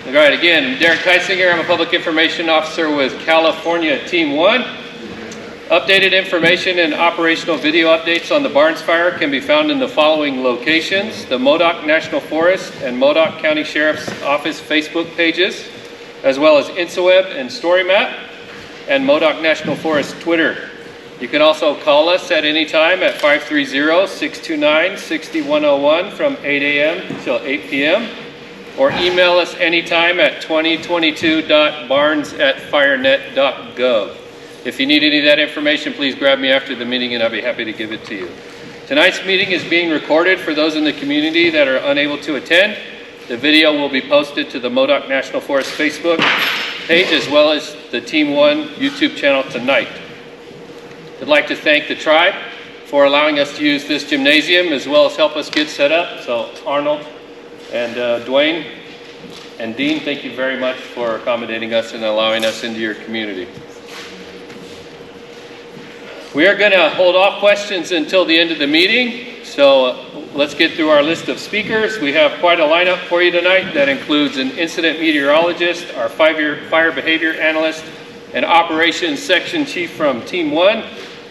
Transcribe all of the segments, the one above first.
All right, again, Derek Keisinger. I'm a Public Information Officer with California Team 1. Updated information and operational video updates on the Barnes Fire can be found in the following locations: the Modoc National Forest and Modoc County Sheriff's Office Facebook pages, as well as InstaWeb and StoryMap, and Modoc National Forest Twitter. You can also call us at any time at 530-629-6101 from 8 a.m. till 8 p.m. or email us anytime at 2022.barnes@firenet.gov. If you need any of that information, please grab me after the meeting and I'll be happy to give it to you. Tonight's meeting is being recorded for those in the community that are unable to attend. The video will be posted to the Modoc National Forest Facebook page as well as the Team 1 YouTube channel tonight. I'd like to thank the tribe for allowing us to use this gymnasium as well as help us get set up. So Arnold and Dwayne and Dean, thank you very much for accommodating us and allowing us into your community. We are going to hold off questions until the end of the meeting, so let's get through our list of speakers. We have quite a lineup for you tonight that includes an incident meteorologist, our fire behavior analyst, and operations section chief from Team 1.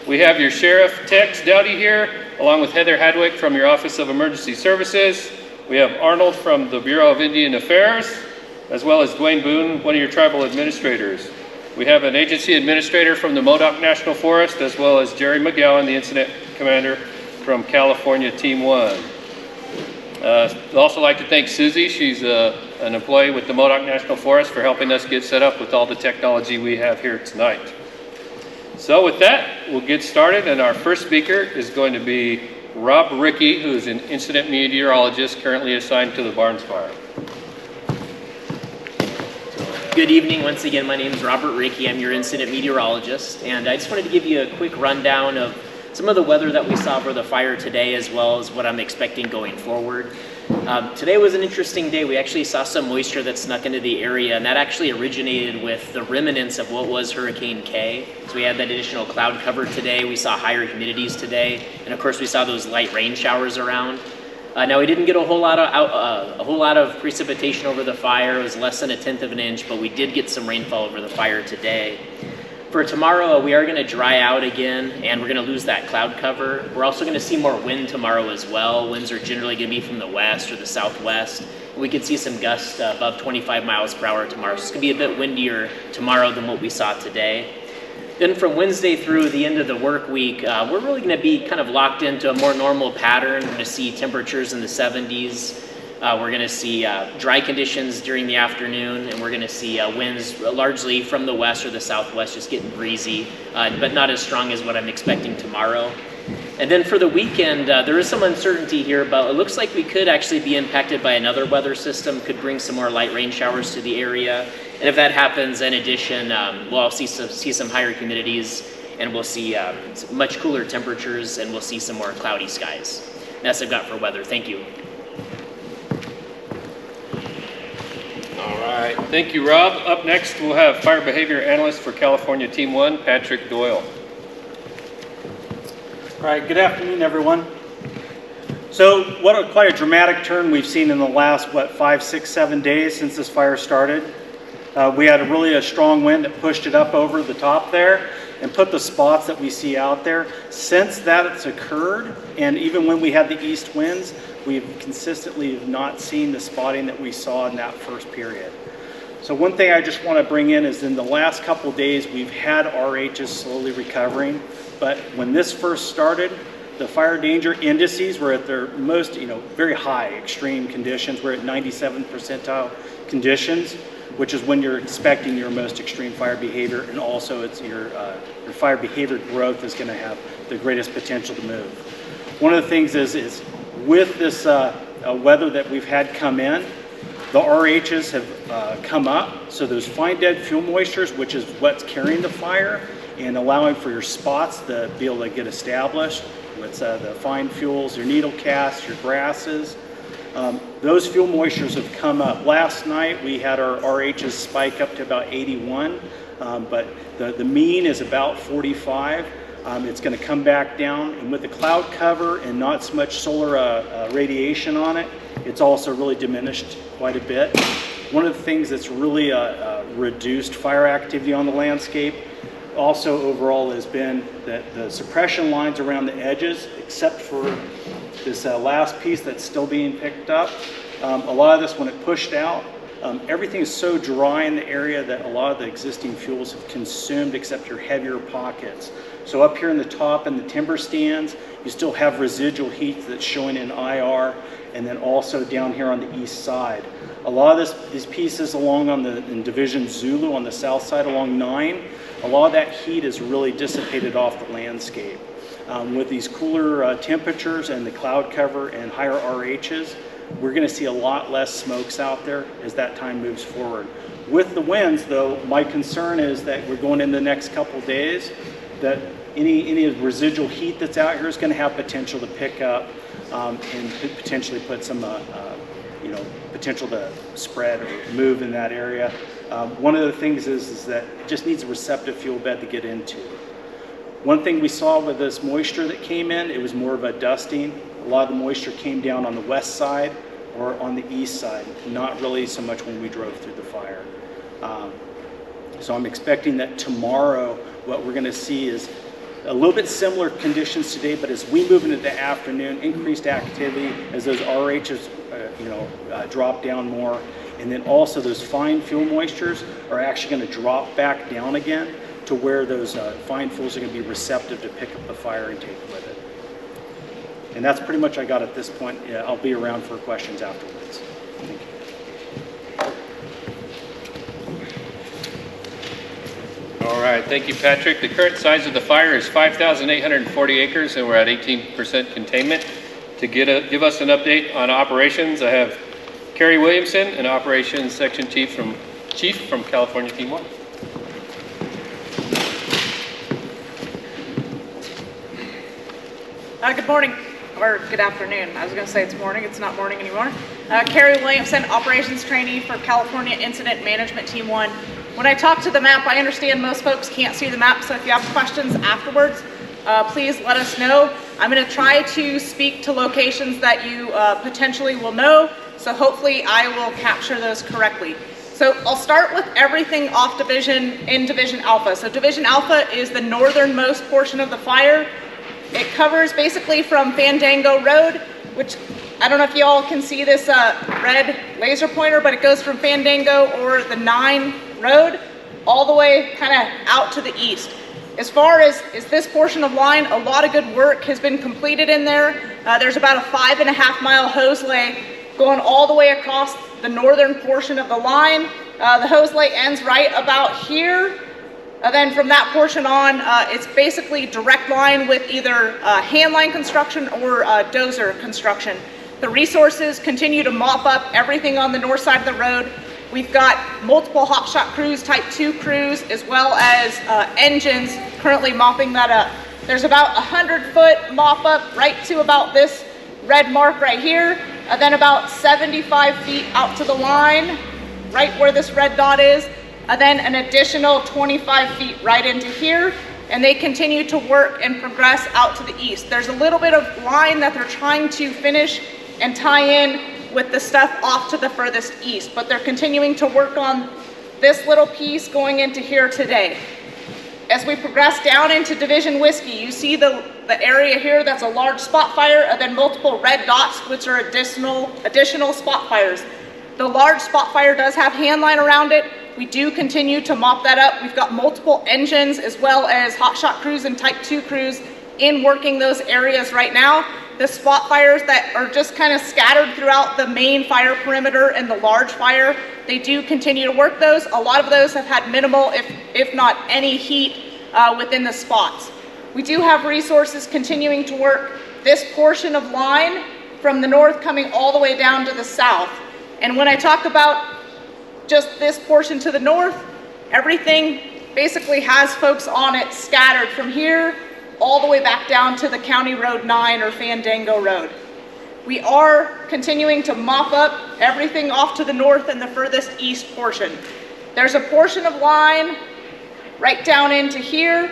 We have your Sheriff Tex Dowdy here, along with Heather Hadwick from your Office of Emergency Services. We have Arnold from the Bureau of Indian Affairs, as well as Dwayne Boone, one of your tribal administrators. We have an agency administrator from the Modoc National Forest, as well as Jerry McGowan, the incident commander from California Team 1. I'd also like to thank Susie. She's an employee with the Modoc National Forest for helping us get set up with all the technology we have here tonight. So with that, we'll get started, and our first speaker is going to be Rob Rickey, who is an incident meteorologist currently assigned to the Barnes Fire. Good evening. Once again, my name is Robert Rickey. I'm your incident meteorologist, and I just wanted to give you a quick rundown of some of the weather that we saw for the fire today, as well as what I'm expecting going forward. Today was an interesting day. We actually saw some moisture that snuck into the area, and that actually originated with the remnants of what was Hurricane K. So we had that additional cloud cover today. We saw higher humidities today, and of course we saw those light rain showers around. Now we didn't get a whole lot of precipitation over the fire. It was less than 1/10 of an inch, but we did get some rainfall over the fire today. For tomorrow, we are going to dry out again, and we're going to lose that cloud cover. We're also going to see more wind tomorrow as well. Winds are generally going to be from the west or the southwest. We could see some gusts above 25 miles per hour tomorrow. So it's going to be a bit windier tomorrow than what we saw today. Then from Wednesday through the end of the work week, we're really going to be kind of locked into a more normal pattern. We're going to see temperatures in the 70s. We're going to see dry conditions during the afternoon, and we're going to see winds largely from the west or the southwest, just getting breezy, but not as strong as what I'm expecting tomorrow. And then for the weekend, there is some uncertainty here, but it looks like we could actually be impacted by another weather system, could bring some more light rain showers to the area. And if that happens, in addition, we'll see some higher humidities, and we'll see much cooler temperatures, and we'll see some more cloudy skies. That's what I've got for weather. Thank you. All right, thank you, Rob. Up next, we'll have fire behavior analyst for California Team 1, Patrick Doyle. All right, good afternoon, everyone. So quite a dramatic turn we've seen in the last, 5, 6, 7 days since this fire started. We had a strong wind that pushed it up over the top there and put the spots that we see out there. Since that's occurred, and even when we had the east winds, we've consistently not seen the spotting that we saw in that first period. So one thing I just want to bring in is in the last couple of days, we've had RHs slowly recovering, but when this first started, the fire danger indices were at their most, very high extreme conditions. We're at 97 percentile conditions, which is when you're expecting your most extreme fire behavior, and also it's your fire behavior growth is going to have the greatest potential to move. One of the things is with this weather that we've had come in, the RHs have come up, so those fine dead fuel moistures, which is what's carrying the fire and allowing for your spots to be able to get established. It's the fine fuels, your needle casts, your grasses. Those fuel moistures have come up. Last night we had our RHs spike up to about 81, but the mean is about 45. It's going to come back down, and with the cloud cover and not so much solar radiation on it, it's also really diminished quite a bit. One of the things that's really reduced fire activity on the landscape also overall has been that the suppression lines around the edges, except for this last piece that's still being picked up, a lot of this, when it pushed out, everything is so dry in the area that a lot of the existing fuels have consumed except your heavier pockets. So up here in the top in the timber stands, you still have residual heat that's showing in IR, and then also down here on the east side. A lot of these pieces along in Division Zulu on the south side along 9, a lot of that heat is really dissipated off the landscape. With these cooler temperatures and the cloud cover and higher RHs, we're going to see a lot less smokes out there as that time moves forward. With the winds, though, my concern is that we're going in the next couple days, that any residual heat that's out here is going to have potential to pick up and potentially put some potential to spread or move in that area. One of the things is that it just needs a receptive fuel bed to get into. One thing we saw with this moisture that came in, it was more of a dusting. A lot of the moisture came down on the west side or on the east side, not really so much when we drove through the fire. So I'm expecting that tomorrow what we're going to see is a little bit similar conditions today, but as we move into the afternoon, increased activity as those RHs drop down more, and then also those fine fuel moistures are actually going to drop back down again to where those fine fuels are going to be receptive to pick up the fire and take with it. And that's pretty much I got at this point. Yeah, I'll be around for questions afterwards. Thank you. All right, thank you, Patrick. The current size of the fire is 5,840 acres, and we're at 18% containment. To give us an update on operations, I have Kerry Williamson, an operations section chief from California Team 1. Good morning, or good afternoon. I was going to say it's morning. It's not morning anymore. Kerry Williamson, operations trainee for California Incident Management Team 1. When I talk to the map, I understand most folks can't see the map, so if you have questions afterwards, please let us know. I'm going to try to speak to locations that you potentially will know, so hopefully I will capture those correctly. So I'll start with everything off Division in Division Alpha. So Division Alpha is the northernmost portion of the fire. It covers basically from Fandango Road, which I don't know if you all can see this red laser pointer, but it goes from Fandango or the 9 Road all the way kind of out to the east. As far as this portion of line, a lot of good work has been completed in there. There's about a 5.5 mile hose lay going all the way across the northern portion of the line. The hose lay ends right about here. Then from that portion on, it's basically direct line with either hand line construction or dozer construction. The resources continue to mop up everything on the north side of the road. We've got multiple hotshot crews, type 2 crews, as well as engines currently mopping that up. There's about 100-foot mop up right to about this red mark right here, then about 75 feet out to the line, right where this red dot is, then an additional 25 feet right into here, and they continue to work and progress out to the east. There's a little bit of line that they're trying to finish and tie in with the stuff off to the furthest east, but they're continuing to work on this little piece going into here today. As we progress down into Division Whiskey, you see the area here that's a large spot fire, and then multiple red dots, which are additional spot fires. The large spot fire does have hand line around it. We do continue to mop that up. We've got multiple engines as well as hotshot crews and type 2 crews in working those areas right now. The spot fires that are just kind of scattered throughout the main fire perimeter and the large fire, they do continue to work those. A lot of those have had minimal, if not any heat within the spots. We do have resources continuing to work this portion of line from the north coming all the way down to the south. And when I talk about just this portion to the north, everything basically has folks on it scattered from here all the way back down to the County Road 9 or Fandango Road. We are continuing to mop up everything off to the north and the furthest east portion. There's a portion of line right down into here,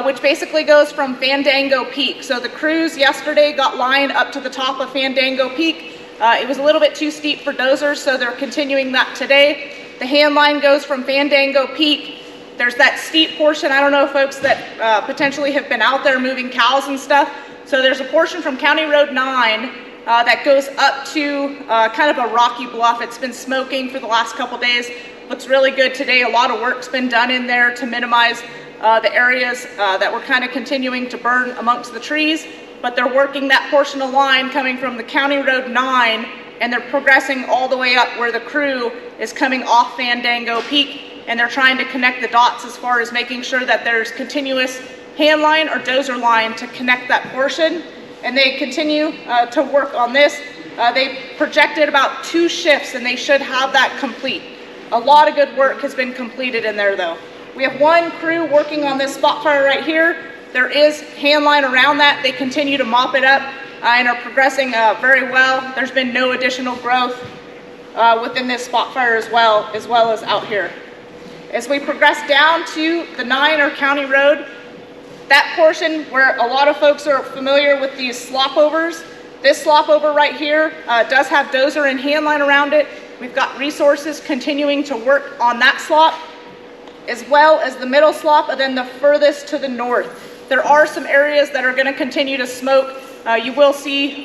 which basically goes from Fandango Peak. So the crews yesterday got line up to the top of Fandango Peak. It was a little bit too steep for dozers, so they're continuing that today. The hand line goes from Fandango Peak. There's that steep portion. I don't know folks that potentially have been out there moving cows and stuff. So there's a portion from County Road 9 that goes up to kind of a rocky bluff. It's been smoking for the last couple days. Looks really good today. A lot of work's been done in there to minimize the areas that were kind of continuing to burn amongst the trees. But they're working that portion of line coming from the County Road 9, and they're progressing all the way up where the crew is coming off Fandango Peak, and they're trying to connect the dots as far as making sure that there's continuous hand line or dozer line to connect that portion. And they continue to work on this. They projected about 2 shifts, and they should have that complete. A lot of good work has been completed in there though. We have 1 crew working on this spot fire right here. There is hand line around that. They continue to mop it up and are progressing very well. There's been no additional growth within this spot fire as well as out here. As we progress down to the 9 or County Road, that portion where a lot of folks are familiar with these slopovers, this slopover right here does have dozer and hand line around it. We've got resources continuing to work on that slop, as well as the middle slop, and then the furthest to the north. There are some areas that are going to continue to smoke. You will see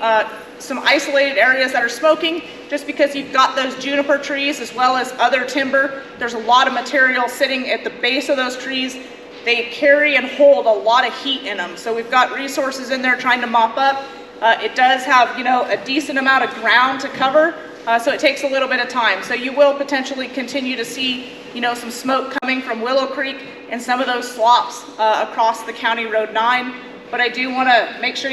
some isolated areas that are smoking just because you've got those juniper trees as well as other timber. There's a lot of material sitting at the base of those trees. They carry and hold a lot of heat in them. So we've got resources in there trying to mop up. It does have, a decent amount of ground to cover, so it takes a little bit of time. So you will potentially continue to see, some smoke coming from Willow Creek and some of those slops across the County Road 9. But I do want to make sure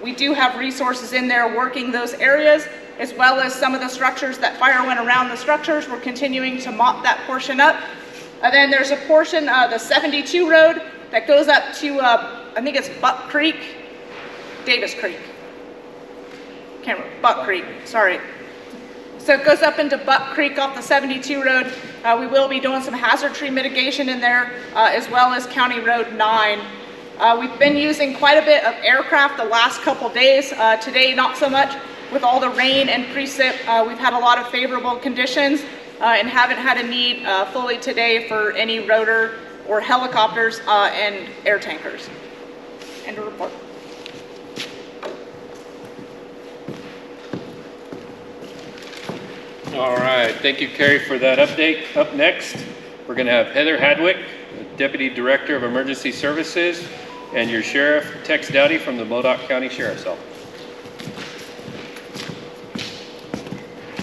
we do have resources in there working those areas, as well as some of the structures that fire went around the structures. We're continuing to mop that portion up. And then there's a portion, the 72 road, that goes up to, I think it's Buck Creek, Davis Creek. Can't remember, Buck Creek, sorry. So it goes up into Buck Creek off the 72 road. We will be doing some hazard tree mitigation in there, as well as County Road 9. We've been using quite a bit of aircraft the last couple days. Today, not so much. With all the rain and precip, we've had a lot of favorable conditions and haven't had a need fully today for any rotor or helicopters and air tankers. End of report. All right, thank you, Carrie, for that update. Up next, we're going to have Heather Hadwick, Deputy Director of Emergency Services, and your Sheriff, Tex Dowdy from the Modoc County Sheriff's Office.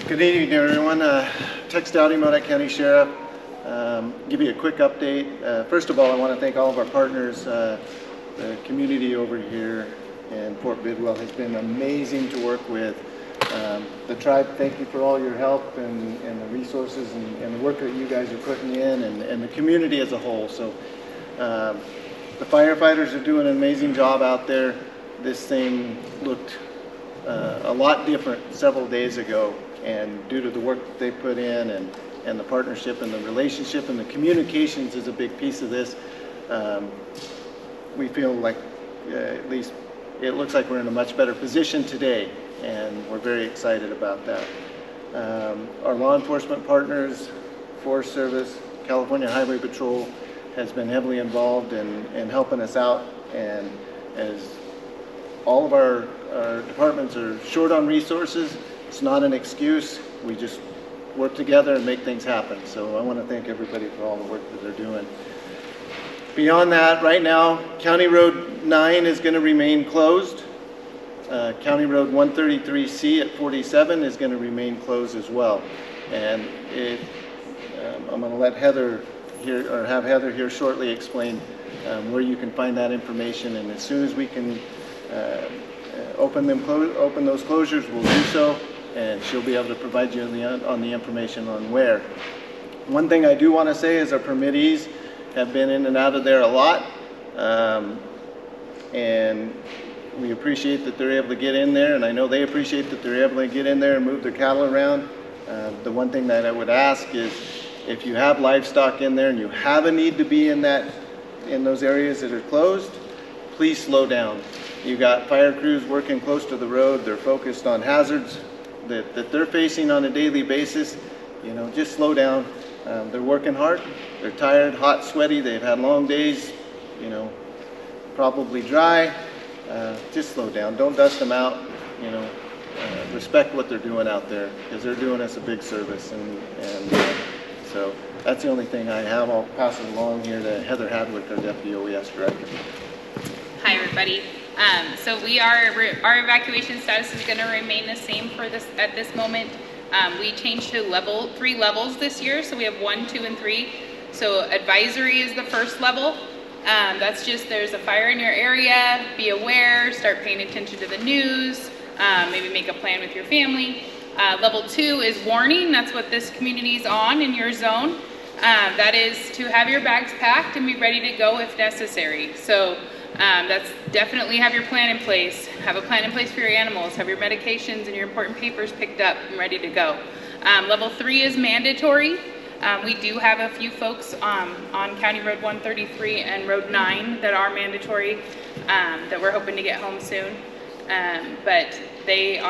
Good evening, everyone. Tex Dowdy, Modoc County Sheriff. Give you a quick update. First of all, I want to thank all of our partners. The community over here in Fort Bidwell has been amazing to work with. The tribe, thank you for all your help and the resources and the work that you guys are putting in, and the community as a whole. So the firefighters are doing an amazing job out there. This thing looked a lot different several days ago, and due to the work that they put in and the partnership and the relationship and the communications is a big piece of this. We feel like at least it looks like we're in a much better position today, and we're very excited about that. Our law enforcement partners, Forest Service, California Highway Patrol has been heavily involved in helping us out, and as all of our departments are short on resources, it's not an excuse. We just work together and make things happen. So I want to thank everybody for all the work that they're doing. Beyond that, right now, County Road 9 is going to remain closed. County Road 133C at 47 is going to remain closed as well. And I'm going to let Heather here, or have Heather here shortly explain where you can find that information. And as soon as we can open those closures, we'll do so. And she'll be able to provide you on the information on where. One thing I do want to say is our permittees have been in and out of there a lot. And we appreciate that they're able to get in there, and I know they appreciate that they're able to get in there and move their cattle around. The one thing that I would ask is if you have livestock in there and you have a need to be in those areas that are closed, please slow down. You got fire crews working close to the road. They're focused on hazards, that they're facing on a daily basis, you know, just slow down. They're working hard, they're tired, hot, sweaty, they've had long days, you know, probably dry. Just slow down, don't dust them out, you know, respect what they're doing out there, because they're doing us a big service, and so that's the only thing I have. I'll pass it along here to Heather Hadwick, our Deputy OES Director. Hi, everybody. So our evacuation status is going to remain the same for this at this moment. We changed to 3 levels this year, so we have 1, 2, and 3. So advisory is the first level. That's just there's a fire in your area, be aware, start paying attention to the news, maybe make a plan with your family. Level 2 is warning. That's what this community is on in your zone. That is to have your bags packed and be ready to go if necessary. So that's definitely have your plan in place. Have a plan in place for your animals. Have your medications and your important papers picked up and ready to go. Level 3 is mandatory. We do have a few folks on County Road 133 and Road 9 that are mandatory that we're hoping to get home soon. But they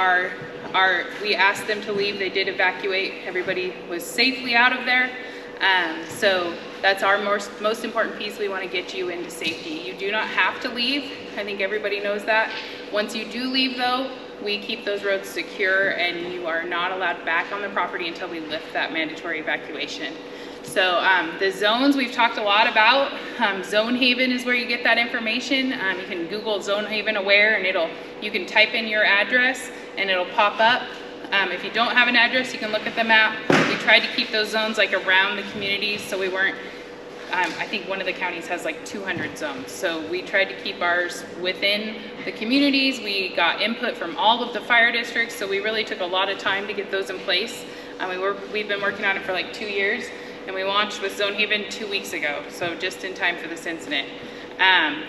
we asked them to leave. They did evacuate. Everybody was safely out of there. So that's our most important piece. We want to get you into safety. You do not have to leave. I think everybody knows that. Once you do leave, though, we keep those roads secure, and you are not allowed back on the property until we lift that mandatory evacuation. So the zones we've talked a lot about. Zone Haven is where you get that information. You can Google Zone Haven Aware, and you can type in your address and it'll pop up. If you don't have an address, you can look at the map. We tried to keep those zones like around the communities, so we weren't, I think one of the counties has like 200 zones. So we tried to keep ours within the communities. We got input from all of the fire districts, so we really took a lot of time to get those in place. We've been working on it for like 2 years, and we launched with Zone Haven 2 weeks ago, so just in time for this incident.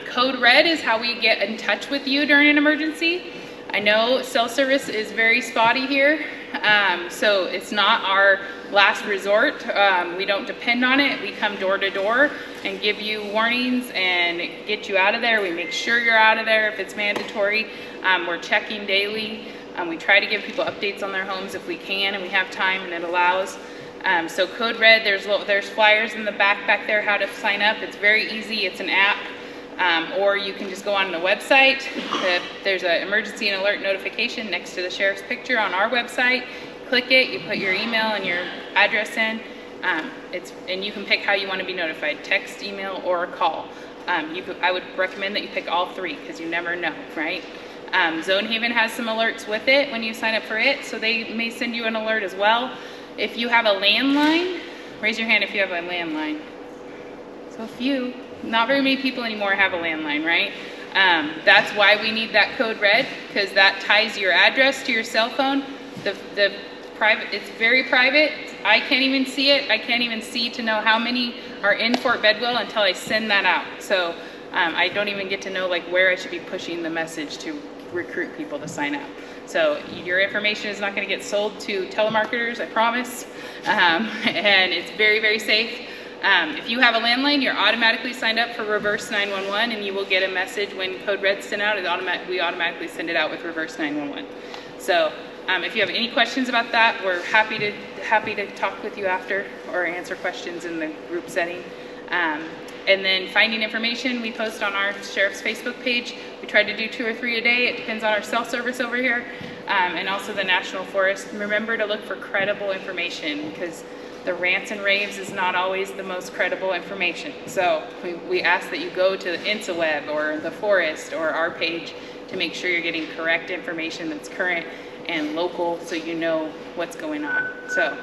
Code Red is how we get in touch with you during an emergency. I know cell service is very spotty here, so it's not our last resort. We don't depend on it. We come door to door and give you warnings and get you out of there. We make sure you're out of there if it's mandatory. We're checking daily. We try to give people updates on their homes if we can and we have time and it allows. So Code Red, there's flyers in the back there how to sign up. It's very easy. It's an app. Or you can just go on the website. There's an emergency and alert notification next to the sheriff's picture on our website. Click it, you put your email and your address in, and you can pick how you want to be notified, text, email, or a call. I would recommend that you pick all 3 because you never know, right? Zone Haven has some alerts with it when you sign up for it, so they may send you an alert as well. If you have a landline, raise your hand if you have a landline. So few. Not very many people anymore have a landline, right? That's why we need that Code Red, because that ties your address to your cell phone. The private, it's very private. I can't even see it. I can't even see to know how many are in Fort Bidwell until I send that out. So I don't even get to know like where I should be pushing the message to recruit people to sign up. So your information is not going to get sold to telemarketers, I promise. And it's very, very safe. If you have a landline, you're automatically signed up for Reverse 911, and you will get a message when Code Red's sent out. We automatically send it out with Reverse 911. So if you have any questions about that, we're happy to talk with you after or answer questions in the group setting. And then finding information, we post on our sheriff's Facebook page. We try to do 2 or 3 a day. It depends on our cell service over here, and also the National Forest. Remember to look for credible information, because the rants and raves is not always the most credible information. So we ask that you go to the InsaWeb or the Forest or our page to make sure you're getting correct information that's current and local, so you know what's going on. So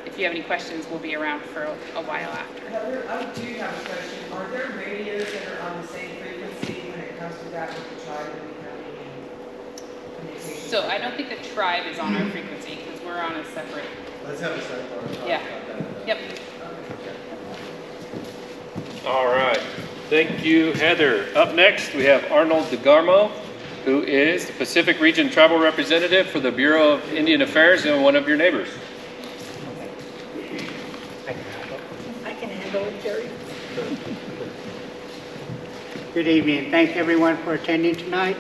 if you have any questions, we'll be around for a while after. Heather, I do have a question. Are there radios that are on the same frequency when it comes to that with the tribe and the communication? So I don't think the tribe is on our frequency because we're on a separate. Let's have a second one. Yeah. Yep. All right. Thank you, Heather. Up next, we have Arnold DeGarmo, who is the Pacific Region Tribal Representative for the Bureau of Indian Affairs and one of your neighbors. I can handle it, Jerry. Good evening. Thank everyone for attending tonight.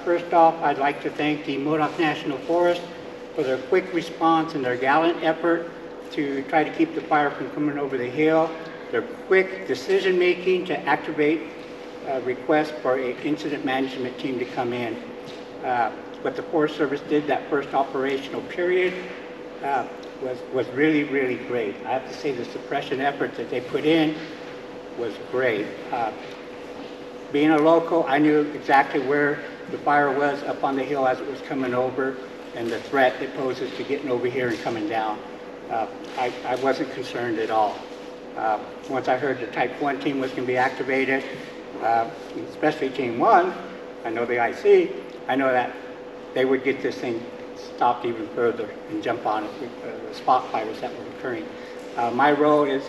First off, I'd like to thank the Modoc National Forest for their quick response and their gallant effort to try to keep the fire from coming over the hill, their quick decision-making to activate a request for an incident management team to come in. What the Forest Service did that first operational period was really, really great. I have to say the suppression effort that they put in was great. Being a local, I knew exactly where the fire was up on the hill as it was coming over and the threat it poses to getting over here and coming down. I wasn't concerned at all. Once I heard the Type 1 team was going to be activated, especially Team 1, I know the IC, I know that they would get this thing stopped even further and jump on it, the spot fires that were occurring. My role is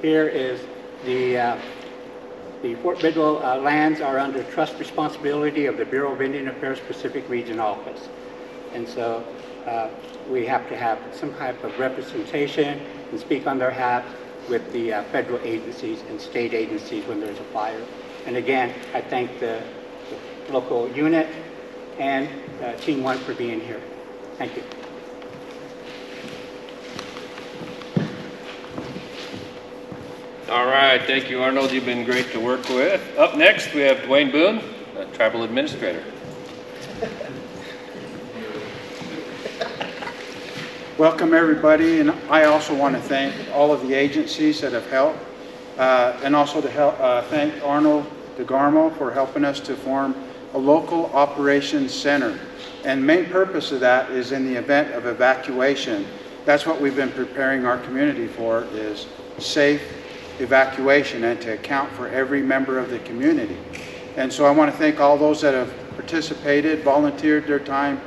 here is the Fort Bidwell lands are under trust responsibility of the Bureau of Indian Affairs Pacific Region Office. And so we have to have some type of representation and speak on their behalf with the federal agencies and state agencies when there's a fire. And again, I thank the local unit and Team 1 for being here. Thank you. All right, thank you, Arnold. You've been great to work with. Up next, we have Dwayne Boone, Tribal Administrator. Welcome, everybody, and I also want to thank all of the agencies that have helped, and also to thank Arnold DeGarmo for helping us to form a local operations center. And the main purpose of that is in the event of evacuation. That's what we've been preparing our community for, is safe evacuation and to account for every member of the community. And so I want to thank all those that have participated, volunteered their time.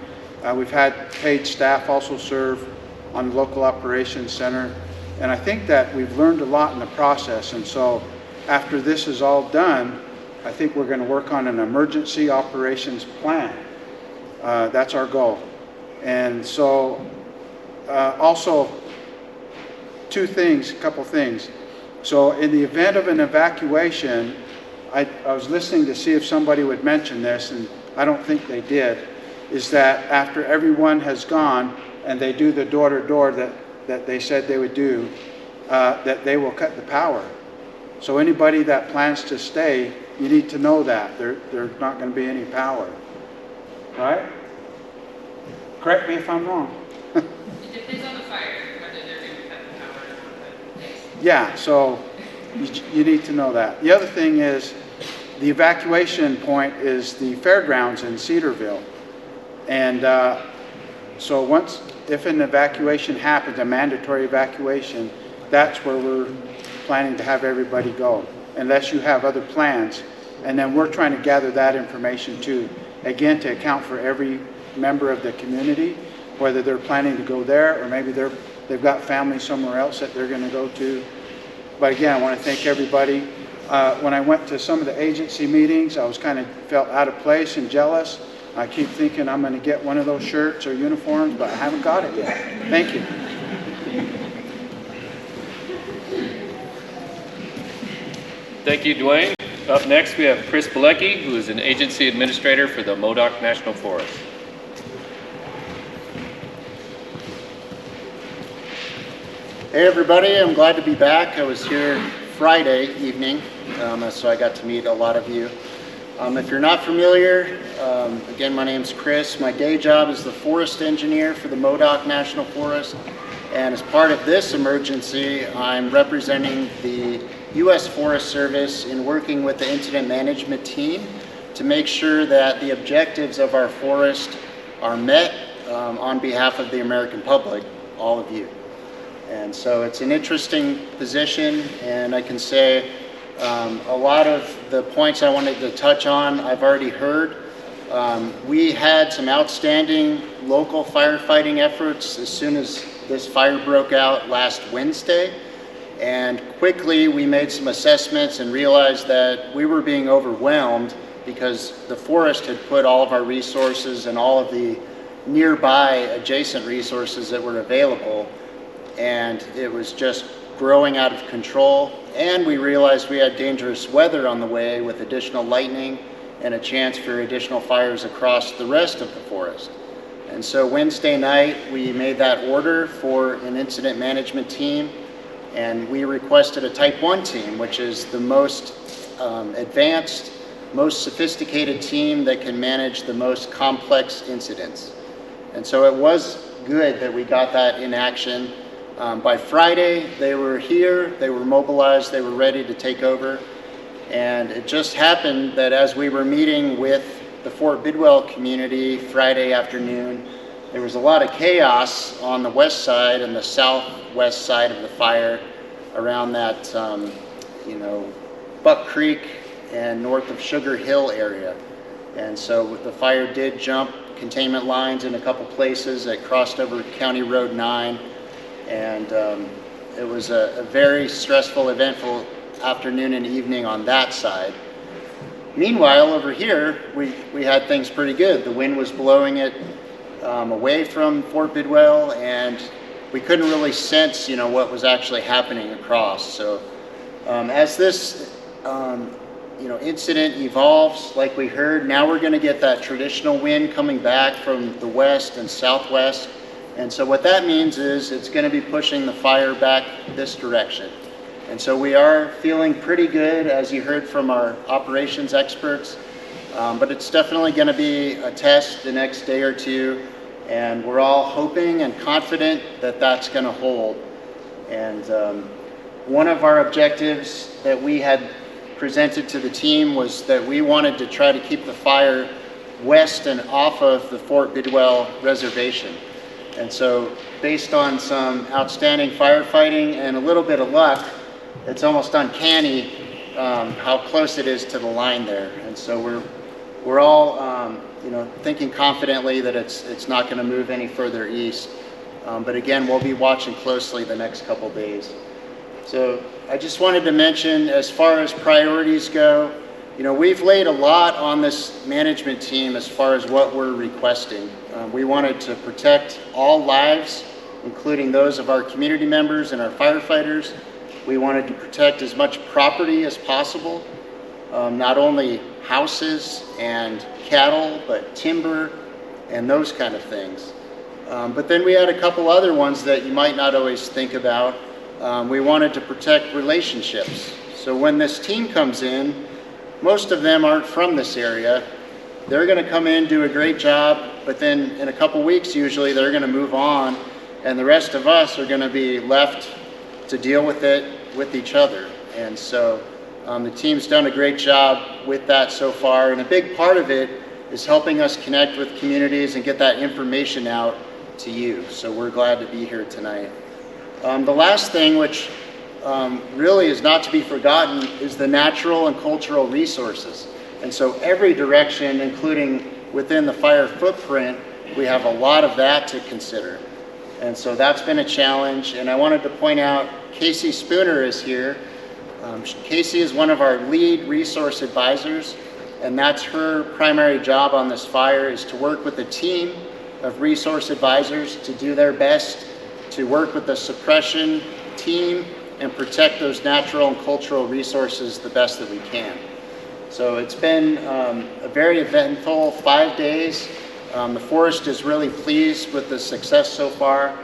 We've had paid staff also serve on the local operations center. And I think that we've learned a lot in the process. And so after this is all done, I think we're going to work on an emergency operations plan. That's our goal. And so also a couple things. So in the event of an evacuation, I was listening to see if somebody would mention this, and I don't think they did, is that after everyone has gone and they do the door-to-door that they said they would do, that they will cut the power. So anybody that plans to stay, you need to know that. There's not going to be any power. Right? Correct me if I'm wrong. It depends on the fire, whether they're going to cut the power or not. But Yeah, so you need to know that. The other thing is, the evacuation point is the fairgrounds in Cedarville. And so if an evacuation happens, a mandatory evacuation, that's where we're planning to have everybody go, unless you have other plans. And then we're trying to gather that information too, again, to account for every member of the community, whether they're planning to go there or maybe they've got family somewhere else that they're going to go to. But again, I want to thank everybody. When I went to some of the agency meetings, I was felt out of place and jealous. I keep thinking I'm going to get one of those shirts or uniforms, but I haven't got it yet. Thank you. Thank you, Dwayne. Up next, we have Chris Bilecki, who is an agency administrator for the Modoc National Forest. Hey everybody, I'm glad to be back. I was here Friday evening, so I got to meet a lot of you. If you're not familiar, again, my name's Chris. My day job is the forest engineer for the Modoc National Forest, and as part of this emergency, I'm representing the U.S. Forest Service in working with the incident management team to make sure that the objectives of our forest are met on behalf of the American public, all of you. And so it's an interesting position, and I can say a lot of the points I wanted to touch on, I've already heard. We had some outstanding local firefighting efforts as soon as this fire broke out last Wednesday. And quickly we made some assessments and realized that we were being overwhelmed because the forest had put all of our resources and all of the nearby adjacent resources that were available, and it was just growing out of control. And we realized we had dangerous weather on the way with additional lightning and a chance for additional fires across the rest of the forest. And so Wednesday night, we made that order for an incident management team, and we requested a Type 1 team, which is the most advanced, most sophisticated team that can manage the most complex incidents. And so it was good that we got that in action. By Friday, they were here, they were mobilized, they were ready to take over. And it just happened that as we were meeting with the Fort Bidwell community Friday afternoon, there was a lot of chaos on the west side and the southwest side of the fire around that, Buck Creek and north of Sugar Hill area. And so the fire did jump containment lines in a couple places. It crossed over County Road 9, and it was a very stressful, eventful afternoon and evening on that side. Meanwhile, over here, we had things pretty good. The wind was blowing it away from Fort Bidwell, and we couldn't really sense, what was actually happening across. So as this, incident evolves, like we heard, now we're going to get that traditional wind coming back from the west and southwest. And so what that means is it's going to be pushing the fire back this direction. And so we are feeling pretty good, as you heard from our operations experts, but it's definitely going to be a test the next day or two, and we're all hoping and confident that that's going to hold. And one of our objectives that we had presented to the team was that we wanted to try to keep the fire west and off of the Fort Bidwell reservation. And so based on some outstanding firefighting and a little bit of luck, it's almost uncanny how close it is to the line there. And so we're all thinking confidently that it's not going to move any further east. But again, we'll be watching closely the next couple days. So I just wanted to mention, as far as priorities go, we've laid a lot on this management team as far as what we're requesting. We wanted to protect all lives, including those of our community members and our firefighters. We wanted to protect as much property as possible, not only houses and cattle, but timber and those kind of things. But then we had a couple other ones that you might not always think about. We wanted to protect relationships. So when this team comes in, most of them aren't from this area. They're going to come in, do a great job, but then in a couple weeks usually they're going to move on, and the rest of us are going to be left to deal with it with each other. And so the team's done a great job with that so far, and a big part of it is helping us connect with communities and get that information out to you. So we're glad to be here tonight. The last thing, which really is not to be forgotten, is the natural and cultural resources. And so every direction, including within the fire footprint, we have a lot of that to consider. And so that's been a challenge. And I wanted to point out, Casey Spooner is here. Casey is one of our lead resource advisors, and that's her primary job on this fire, is to work with a team of resource advisors to do their best to work with the suppression team and protect those natural and cultural resources the best that we can. So it's been a very eventful 5 days. The forest is really pleased with the success so far.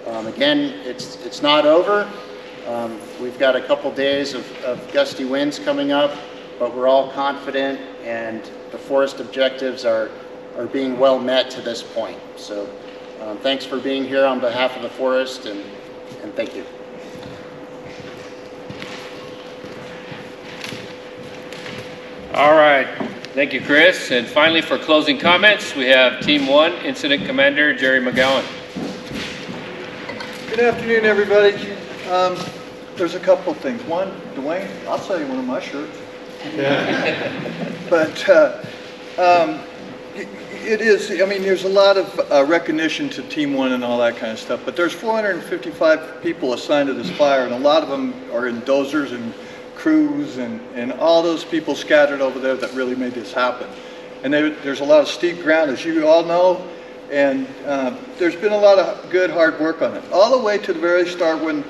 Again, it's not over. We've got a couple days of gusty winds coming up, but we're all confident, and the forest objectives are being well met to this point. So thanks for being here on behalf of the forest, and thank you. All right, thank you, Chris. And finally, for closing comments, we have Team 1 Incident Commander Jerry McGowan. Good afternoon, everybody. There's a couple of things. One, Dwayne, I'll sell you one of my shirts. But it is, there's a lot of recognition to Team 1 and all that kind of stuff, but there's 455 people assigned to this fire, and a lot of them are in dozers and crews and all those people scattered over there that really made this happen. And there's a lot of steep ground, as you all know, and there's been a lot of good hard work on it. All the way to the very start when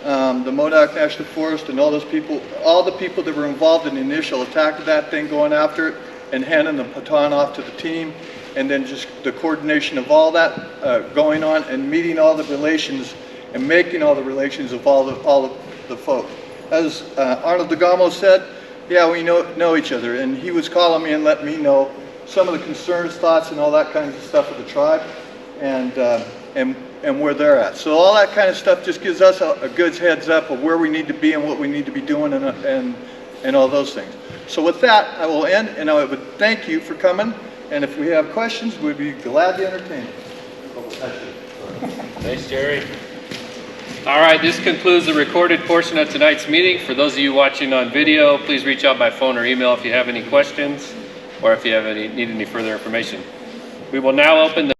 the Modoc National Forest and all the people that were involved in the initial attack of that thing, going after it, and handing the baton off to the team, and then just the coordination of all that going on and meeting all the relations and making all the relations of all of the folk. As Arnold DeGamo said, yeah, we know each other, and he was calling me and letting me know some of the concerns, thoughts, and all that kinds of stuff of the tribe, and where they're at. So all that kind of stuff just gives us a good heads up of where we need to be and what we need to be doing, and all those things. So with that, I will end, and I would thank you for coming. And if we have questions, we'd be glad to entertain them. Thanks, Jerry. All right, this concludes the recorded portion of tonight's meeting. For those of you watching on video, please reach out by phone or email if you have any questions or if you have need any further information. We will now open the